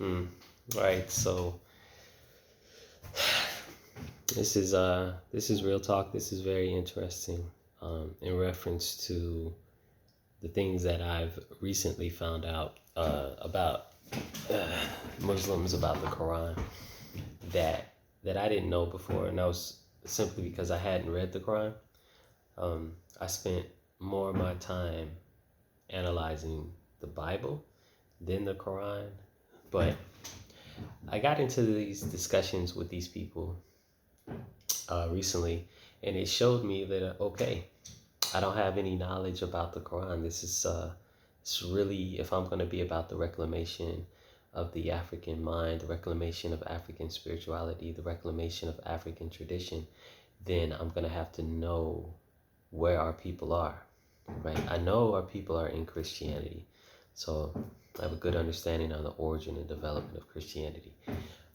Hmm. Right. So this is real talk. This is very interesting. In reference to the things that I've recently found out about uh, Muslims, about the Quran, that I didn't know before, and that was simply because I hadn't read the Quran. I spent more of my time analyzing the Bible than the Quran, but I got into these discussions with these people recently, and it showed me that okay, I don't have any knowledge about the Quran. This is it's really, if I'm going to be about the reclamation of the African mind, the reclamation of African spirituality, the reclamation of African tradition, then I'm going to have to know where our people are, right? I know our people are in Christianity, so I have a good understanding on the origin and development of Christianity.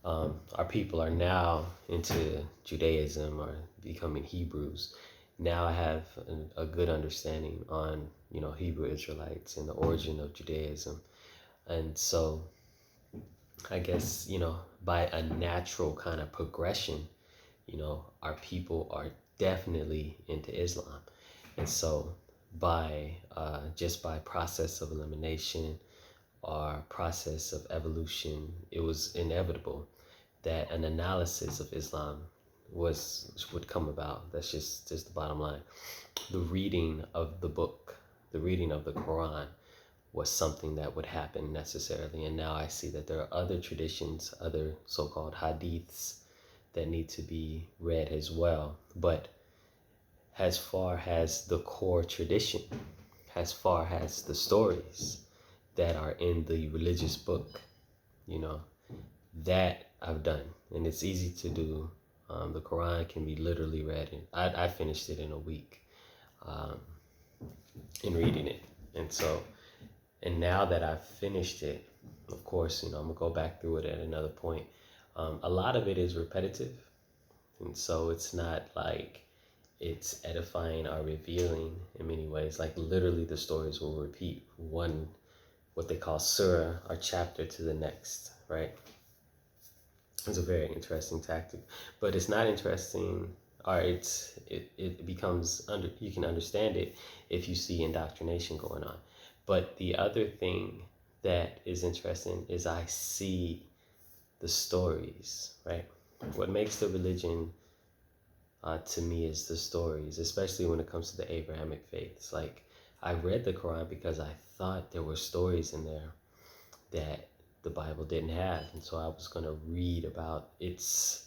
Our people are now into Judaism or becoming Hebrews. Now I have a good understanding on, Hebrew Israelites and the origin of Judaism. And so I guess, by a natural kind of progression, our people are definitely into Islam. And so by just by process of elimination or process of evolution, it was inevitable that an analysis of Islam would come about. That's just the bottom line. The reading of the book, the reading of the Quran was something that would happen necessarily. And now I see that there are other traditions, other so-called hadiths that need to be read as well. But as far as the core tradition, as far as the stories that are in the religious book, you know, that I've done, and it's easy to do. The Quran can be literally read, and I finished it in a week, um, in reading it. And so, and now that I've finished it, of course, I'm gonna go back through it at another point. A lot of it is repetitive, and so it's not like it's edifying or revealing in many ways. Like literally, the stories will repeat one, what they call surah or chapter to the next, right? It's a very interesting tactic, but it's not interesting, or it becomes you can understand it if you see indoctrination going on. But the other thing that is interesting is I see the stories, right? What makes the religion to me is the stories, especially when it comes to the Abrahamic faiths. Like I read the Quran because I thought there were stories in there that the Bible didn't have. And so I was going to read about its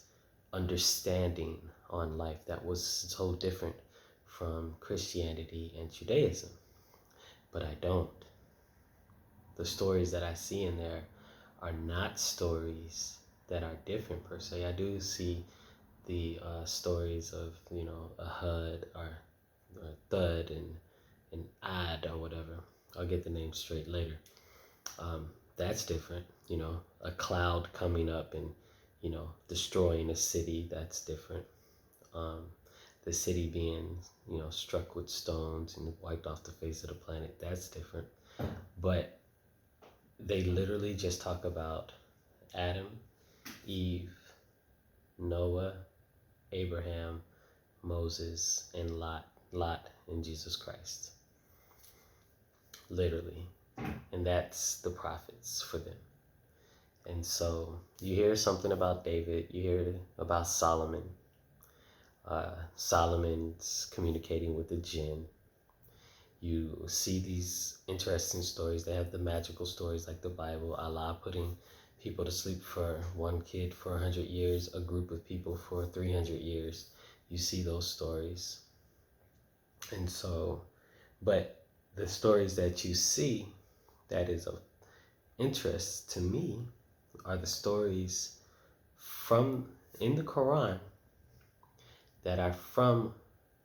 understanding on life that was so different from Christianity and Judaism. But I don't. The stories that I see in there are not stories that are different per se. I do see the stories of, Ahud or Thud and Ad or whatever. I'll get the name straight later. That's different, a cloud coming up and, destroying a city, that's different. The city being, struck with stones and wiped off the face of the planet, that's different. But they literally just talk about Adam, Eve, Noah, Abraham, Moses, and Lot and Jesus Christ. Literally. And that's the prophets for them. And so you hear something about David, you hear about Solomon. Solomon's communicating with the jinn. You see these interesting stories. They have the magical stories like the Bible, Allah putting people to sleep for one kid for 100 years, a group of people for 300 years. You see those stories. And so, but the stories that you see that is of interest to me are the stories from in the Quran that are from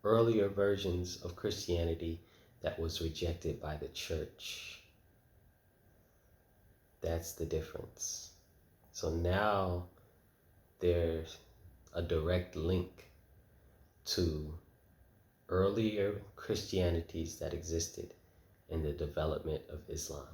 earlier versions of Christianity that was rejected by the church. That's the difference. So now there's a direct link to earlier Christianities that existed in the development of Islam.